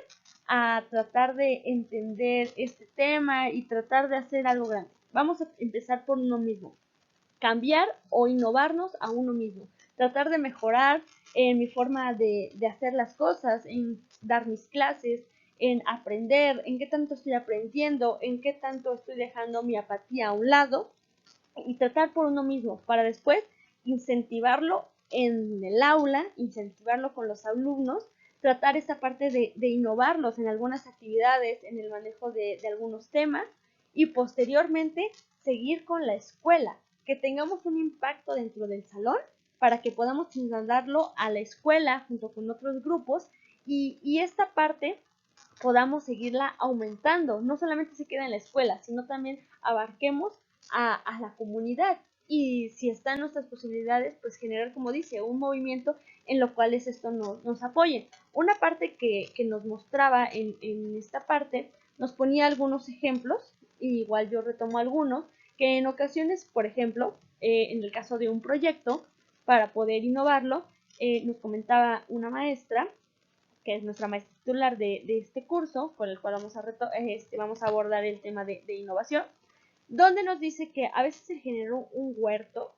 a tratar de entender este tema y tratar de hacer algo grande. Vamos a empezar por uno mismo. Cambiar o innovarnos a uno mismo. Tratar de mejorar en mi forma de hacer las cosas, en dar mis clases, en aprender, en qué tanto estoy aprendiendo, en qué tanto estoy dejando mi apatía a un lado, y tratar por uno mismo para después incentivarlo en el aula, incentivarlo con los alumnos, tratar esa parte de innovarlos en algunas actividades, en el manejo de algunos temas, y posteriormente seguir con la escuela, que tengamos un impacto dentro del salón para que podamos trasladarlo a la escuela junto con otros grupos, y esta parte podamos seguirla aumentando. No solamente se queda en la escuela, sino también abarquemos a la comunidad. Y si están nuestras posibilidades, pues generar, como dice, un movimiento en lo cual esto nos apoye. Una parte que nos mostraba en esta parte, nos ponía algunos ejemplos, y igual yo retomo algunos, que en ocasiones, por ejemplo, en el caso de un proyecto, para poder innovarlo, nos comentaba una maestra, que es nuestra maestra titular de este curso, con el cual vamos a abordar el tema de innovación, donde nos dice que a veces se generó un huerto,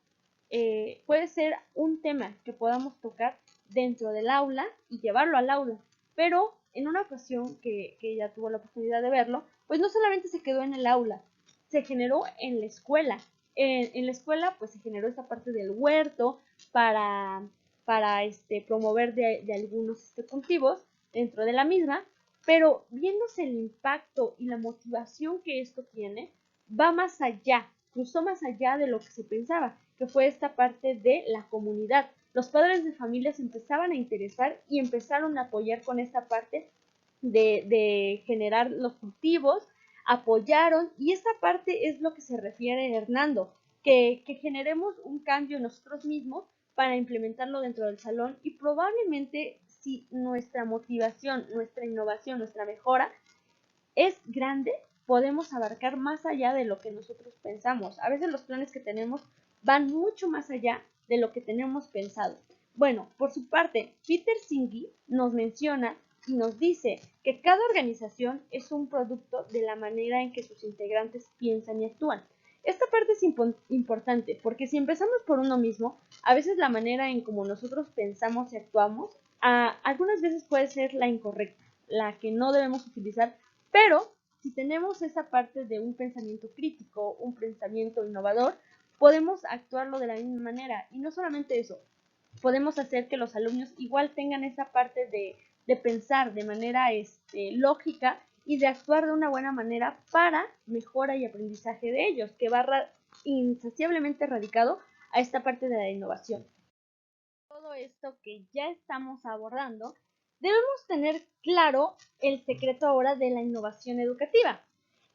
puede ser un tema que podamos tocar dentro del aula y llevarlo al aula, pero en una ocasión que ella tuvo la oportunidad de verlo, pues no solamente se quedó en el aula, se generó en la escuela. En la escuela pues se generó esta parte del huerto para, promover de algunos cultivos dentro de la misma, pero viéndose el impacto y la motivación que esto tiene, va más allá, cruzó más allá de lo que se pensaba, que fue esta parte de la comunidad. Los padres de familia se empezaban a interesar y empezaron a apoyar con esta parte de generar los cultivos, apoyaron, y esta parte es lo que se refiere Hernando, que generemos un cambio nosotros mismos para implementarlo dentro del salón, y probablemente si nuestra motivación, nuestra innovación, nuestra mejora es grande, podemos abarcar más allá de lo que nosotros pensamos. A veces los planes que tenemos van mucho más allá de lo que tenemos pensado. Bueno, por su parte, Peter Senge nos menciona y nos dice que cada organización es un producto de la manera en que sus integrantes piensan y actúan. Esta parte es importante porque si empezamos por uno mismo, a veces la manera en como nosotros pensamos y actuamos, algunas veces puede ser la incorrecta, la que no debemos utilizar, pero si tenemos esa parte de un pensamiento crítico, un pensamiento innovador, podemos actuarlo de la misma manera. Y no solamente eso, podemos hacer que los alumnos igual tengan esa parte de pensar de manera lógica y de actuar de una buena manera para mejora y aprendizaje de ellos, que va insaciablemente radicado a esta parte de la innovación. Todo esto que ya estamos abordando Debemos tener claro el secreto ahora de la innovación educativa.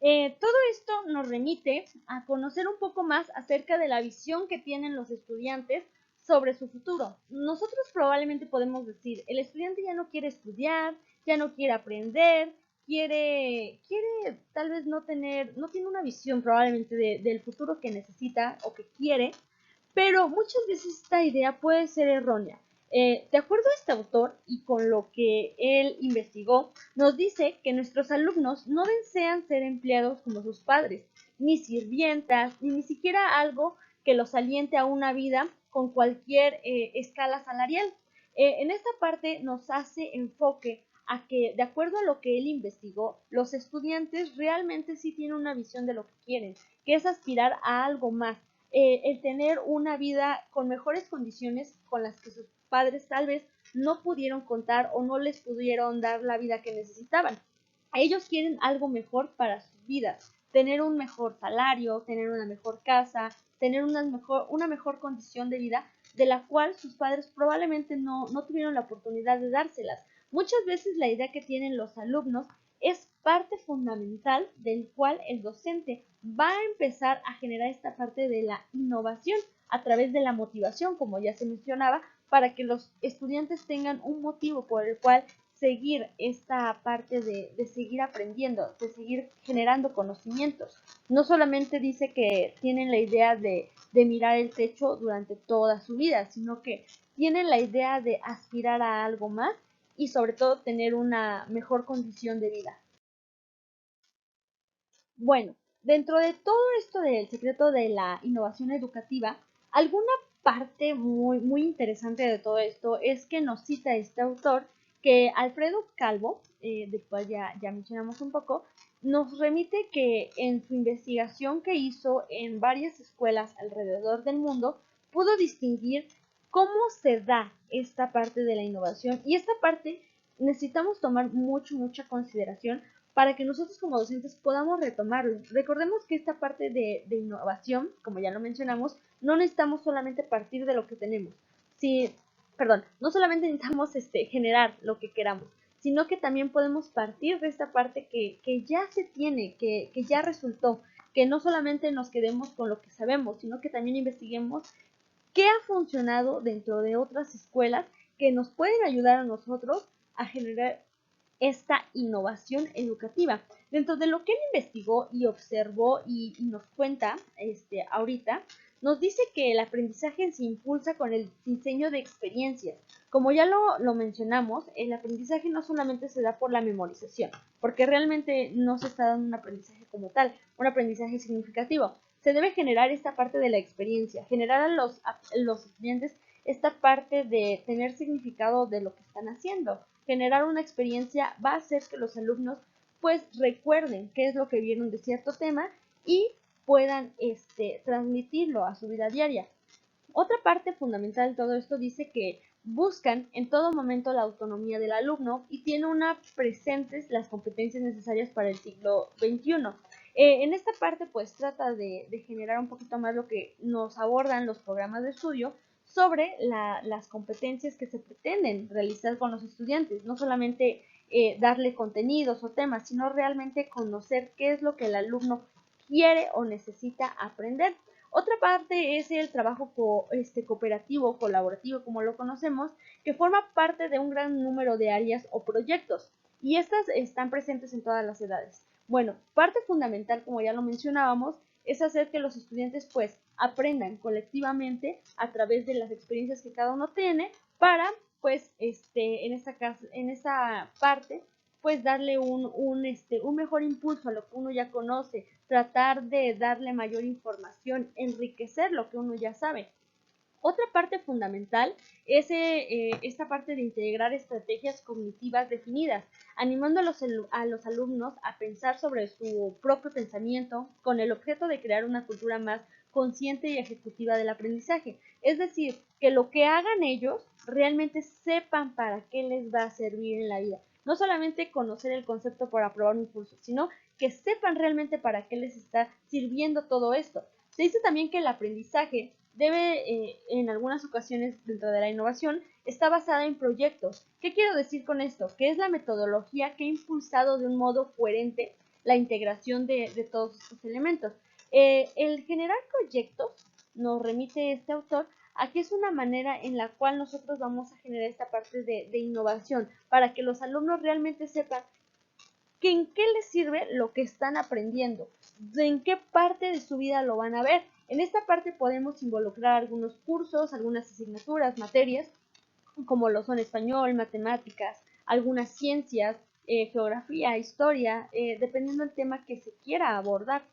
Todo esto nos remite a conocer un poco más acerca de la visión que tienen los estudiantes sobre su futuro. Nosotros probablemente podemos decir, el estudiante ya no quiere estudiar, ya no quiere aprender, quiere tal vez no tiene una visión probablemente del futuro que necesita o que quiere, pero muchas veces esta idea puede ser errónea. De acuerdo a este autor y con lo que él investigó, nos dice que nuestros alumnos no desean ser empleados como sus padres, ni sirvientas, ni siquiera algo que los aliente a una vida con cualquier escala salarial. En esta parte nos hace enfoque a que, de acuerdo a lo que él investigó, los estudiantes realmente sí tienen una visión de lo que quieren, que es aspirar a algo más, el tener una vida con mejores condiciones con las que sus padres tal vez no pudieron contar o no les pudieron dar la vida que necesitaban. Ellos quieren algo mejor para sus vidas, tener un mejor salario, tener una mejor casa, tener una mejor condición de vida de la cual sus padres probablemente no tuvieron la oportunidad de dárselas. Muchas veces la idea que tienen los alumnos es parte fundamental del cual el docente va a empezar a generar esta parte de la innovación a través de la motivación, como ya se mencionaba, para que los estudiantes tengan un motivo por el cual seguir esta parte de seguir aprendiendo, de seguir generando conocimientos. No solamente dice que tienen la idea de mirar el techo durante toda su vida, sino que tienen la idea de aspirar a algo más y sobre todo tener una mejor condición de vida. Bueno, dentro de todo esto del secreto de la innovación educativa, alguna parte muy interesante de todo esto es que nos cita este autor que Alfredo Calvo, del cual ya mencionamos un poco, nos remite que en su investigación que hizo en varias escuelas alrededor del mundo, pudo distinguir cómo se da esta parte de la innovación y esta parte necesitamos tomar mucha consideración para que nosotros como docentes podamos retomarlo. Recordemos que esta parte de innovación, como ya lo mencionamos, no necesitamos solamente partir de lo que tenemos. Sí, perdón, no solamente necesitamos generar lo que queramos, sino que también podemos partir de esta parte que ya se tiene, que ya resultó, que no solamente nos quedemos con lo que sabemos, sino que también investiguemos qué ha funcionado dentro de otras escuelas que nos pueden ayudar a nosotros a generar esta innovación educativa. Dentro de lo que él investigó y observó y nos cuenta ahorita, nos dice que el aprendizaje se impulsa con el diseño de experiencias. Como ya lo mencionamos, el aprendizaje no solamente se da por la memorización, porque realmente no se está dando un aprendizaje como tal, un aprendizaje significativo. Se debe generar esta parte de la experiencia, generar los estudiantes esta parte de tener significado de lo que están haciendo. Generar una experiencia va a hacer que los alumnos pues recuerden qué es lo que vieron de cierto tema y puedan transmitirlo a su vida diaria. Otra parte fundamental de todo esto dice que buscan en todo momento la autonomía del alumno y tiene una presentes las competencias necesarias para el siglo XXI. En esta parte pues trata de generar un poquito más lo que nos abordan los programas de estudio sobre las competencias que se pretenden realizar con los estudiantes, no solamente darle contenidos o temas, sino realmente conocer qué es lo que el alumno quiere o necesita aprender. Otra parte es el trabajo cooperativo, colaborativo, como lo conocemos, que forma parte de un gran número de áreas o proyectos, y estas están presentes en todas las edades. Bueno, parte fundamental, como ya lo mencionábamos, es hacer que los estudiantes pues aprendan colectivamente a través de las experiencias que cada uno tiene para pues en esta parte pues darle un mejor impulso a lo que uno ya conoce, tratar de darle mayor información, enriquecer lo que uno ya sabe. Otra parte fundamental es esta parte de integrar estrategias cognitivas definidas, animando a los alumnos a pensar sobre su propio pensamiento con el objeto de crear una cultura más consciente y ejecutiva del aprendizaje. Es decir, que lo que hagan ellos realmente sepan para qué les va a servir en la vida. No solamente conocer el concepto por aprobar un curso, sino que sepan realmente para qué les está sirviendo todo esto. Se dice también que el aprendizaje en algunas ocasiones dentro de la innovación, está basada en proyectos. ¿Qué quiero decir con esto? Que es la metodología que ha impulsado de un modo coherente la integración de todos estos elementos. El generar proyectos, nos remite este autor, a que es una manera en la cual nosotros vamos a generar esta parte de innovación, para que los alumnos realmente sepan que en qué les sirve lo que están aprendiendo, en qué parte de su vida lo van a ver. En esta parte podemos involucrar algunos cursos, algunas asignaturas, materias, como lo son español, matemáticas, algunas ciencias, geografía, historia, dependiendo del tema que se quiera abordar.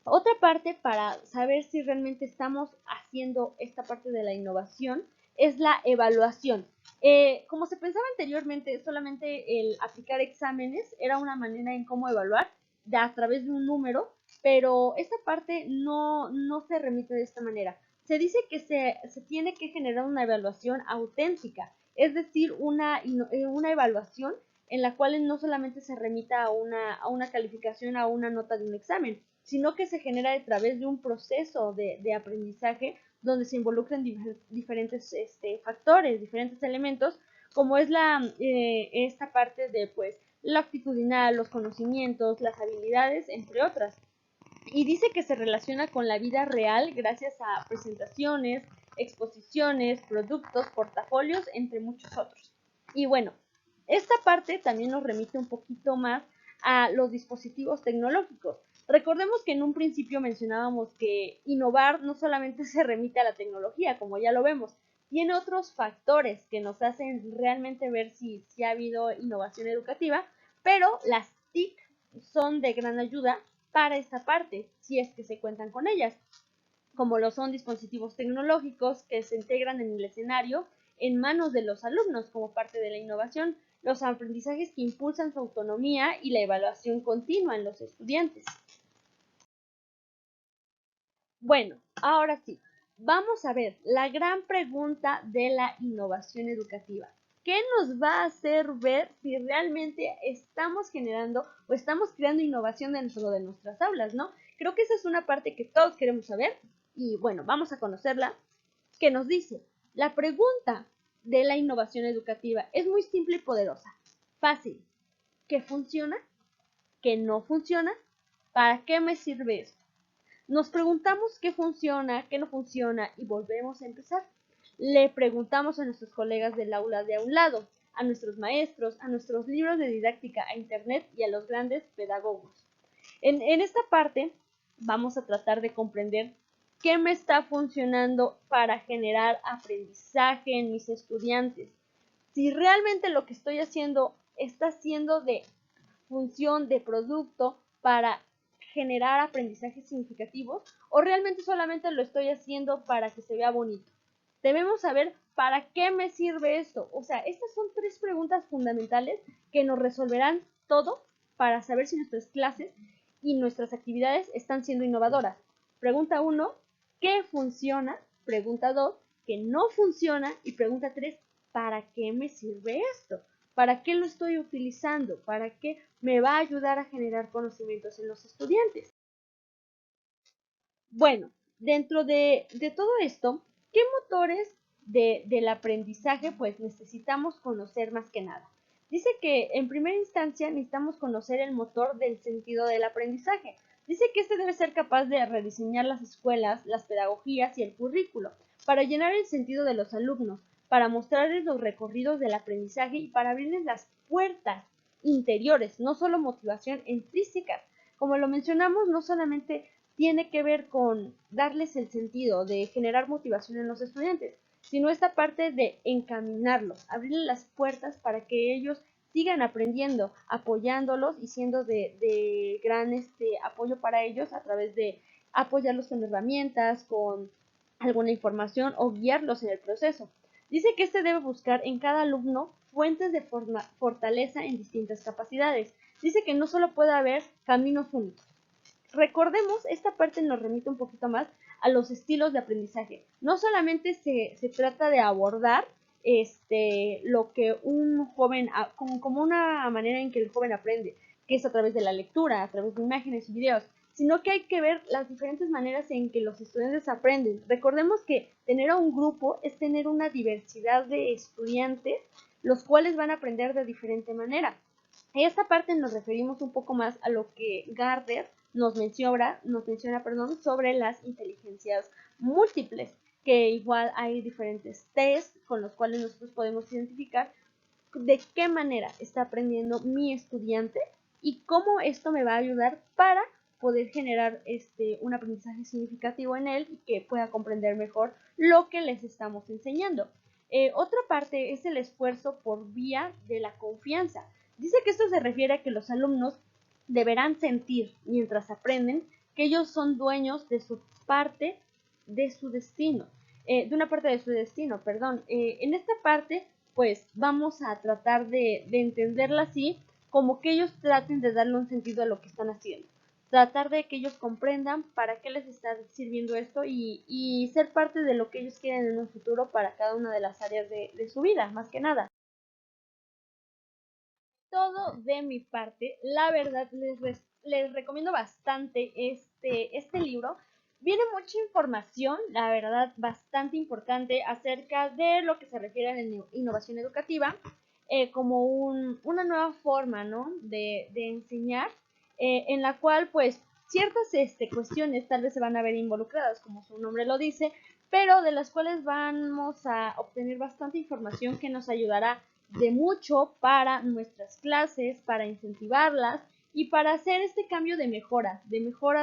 Otra parte para saber si realmente estamos haciendo esta parte de la innovación es la evaluación. Como se pensaba anteriormente, solamente el aplicar exámenes era una manera en cómo evaluar a través de un número, pero esta parte no se remite de esta manera. Se dice que se tiene que generar una evaluación auténtica, es decir, una evaluación en la cual no solamente se remita a una calificación, a una nota de un examen, sino que se genera a través de un proceso de aprendizaje donde se involucran diferentes factores, diferentes elementos, como es esta parte de pues la actitudinal, los conocimientos, las habilidades, entre otras. Y dice que se relaciona con la vida real gracias a presentaciones, exposiciones, productos, portafolios, entre muchos otros. Y bueno, esta parte también nos remite un poquito más a los dispositivos tecnológicos. Recordemos que en un principio mencionábamos que innovar no solamente se remite a la tecnología, como ya lo vemos, tiene otros factores que nos hacen realmente ver si ha habido innovación educativa, pero las TIC son de gran ayuda para esta parte, si es que se cuentan con ellas, como lo son dispositivos tecnológicos que se integran en el escenario en manos de los alumnos como parte de la innovación, los aprendizajes que impulsan su autonomía y la evaluación continua en los estudiantes. Bueno, ahora sí, vamos a ver la gran pregunta de la innovación educativa. ¿Qué nos va a hacer ver si realmente estamos generando o estamos creando innovación dentro de nuestras aulas, ¿no? Creo que esa es una parte que todos queremos saber y bueno, vamos a conocerla, que nos dice, la pregunta de la innovación educativa es muy simple y poderosa. Fácil. ¿Qué funciona? ¿Qué no funciona? ¿Para qué me sirve esto? Nos preguntamos qué funciona, qué no funciona y volvemos a empezar. Le preguntamos a nuestros colegas del aula de a un lado, a nuestros maestros, a nuestros libros de didáctica, a internet y a los grandes pedagogos. En esta parte vamos a tratar de comprender qué me está funcionando para generar aprendizaje en mis estudiantes. Si realmente lo que estoy haciendo está siendo de función de producto para generar aprendizajes significativos o realmente solamente lo estoy haciendo para que se vea bonito. Debemos saber para qué me sirve esto. O sea, estas son 3 preguntas fundamentales que nos resolverán todo para saber si nuestras clases y nuestras actividades están siendo innovadoras. Pregunta 1, ¿qué funciona? Pregunta 2, ¿qué no funciona? Y pregunta 3, ¿para qué me sirve esto? ¿Para qué lo estoy utilizando? ¿Para qué me va a ayudar a generar conocimientos en los estudiantes? Bueno, dentro de todo esto, ¿qué motores del aprendizaje pues necesitamos conocer más que nada? Dice que en primera instancia necesitamos conocer el motor del sentido del aprendizaje. Dice que este debe ser capaz de rediseñar las escuelas, las pedagogías y el currículo para llenar el sentido de los alumnos, para mostrarles los recorridos del aprendizaje y para abrirles las puertas interiores, no solo motivación intrínseca. Como lo mencionamos, no solamente tiene que ver con darles el sentido de generar motivación en los estudiantes, sino esta parte de encaminarlos, abrirles las puertas para que ellos sigan aprendiendo, apoyándolos y siendo de gran apoyo para ellos a través de apoyarlos con herramientas, con alguna información o guiarlos en el proceso. Dice que este debe buscar en cada alumno fuentes de fortaleza en distintas capacidades. Dice que no solo puede haber caminos únicos. Recordemos, esta parte nos remite un poquito más a los estilos de aprendizaje. No solamente se trata de abordar lo que un joven, como una manera en que el joven aprende, que es a través de la lectura, a través de imágenes y videos, sino que hay que ver las diferentes maneras en que los estudiantes aprenden. Recordemos que tener a un grupo es tener una diversidad de estudiantes, los cuales van a aprender de diferente manera. En esta parte nos referimos un poco más a lo que Gardner nos menciona, sobre las inteligencias múltiples, que igual hay diferentes test con los cuales nosotros podemos identificar de qué manera está aprendiendo mi estudiante y cómo esto me va a ayudar para poder generar un aprendizaje significativo en él y que pueda comprender mejor lo que les estamos enseñando. Otra parte es el esfuerzo por vía de la confianza. Dice que esto se refiere a que los alumnos deberán sentir mientras aprenden que ellos son dueños de su parte de su destino, de una parte de su destino, perdón. En esta parte pues vamos a tratar de entenderla así, como que ellos traten de darle un sentido a lo que están haciendo. Tratar de que ellos comprendan para qué les está sirviendo esto y ser parte de lo que ellos quieren en un futuro para cada una de las áreas de su vida, más que nada. Todo de mi parte, la verdad les recomiendo bastante este libro. Viene mucha información, la verdad, bastante importante acerca de lo que se refiere a la innovación educativa, como una nueva forma, ¿no?, de enseñar, en la cual, pues, ciertas cuestiones tal vez se van a ver involucradas, como su nombre lo dice, pero de las cuales vamos a obtener bastante información que nos ayudará de mucho para nuestras clases, para incentivarlas y para hacer este cambio de mejora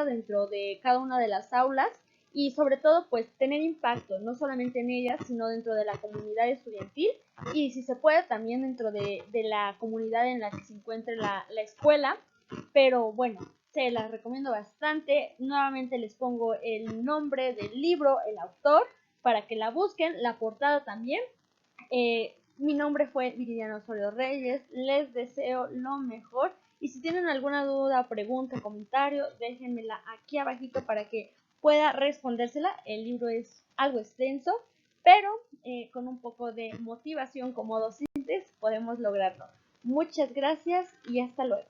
dentro de cada una de las aulas y sobre todo pues tener impacto no solamente en ellas, sino dentro de la comunidad estudiantil y si se puede también dentro de la comunidad en la que se encuentre la escuela. Pero bueno, se las recomiendo bastante. Nuevamente les pongo el nombre del libro, el autor, para que la busquen, la portada también. Mi nombre fue Viridiana Osorio Reyes, les deseo lo mejor y si tienen alguna duda, pregunta, comentario, déjenmela aquí abajito para que pueda respondérsela. El libro es algo extenso, pero con un poco de motivación como docentes podemos lograrlo. Muchas gracias y hasta luego.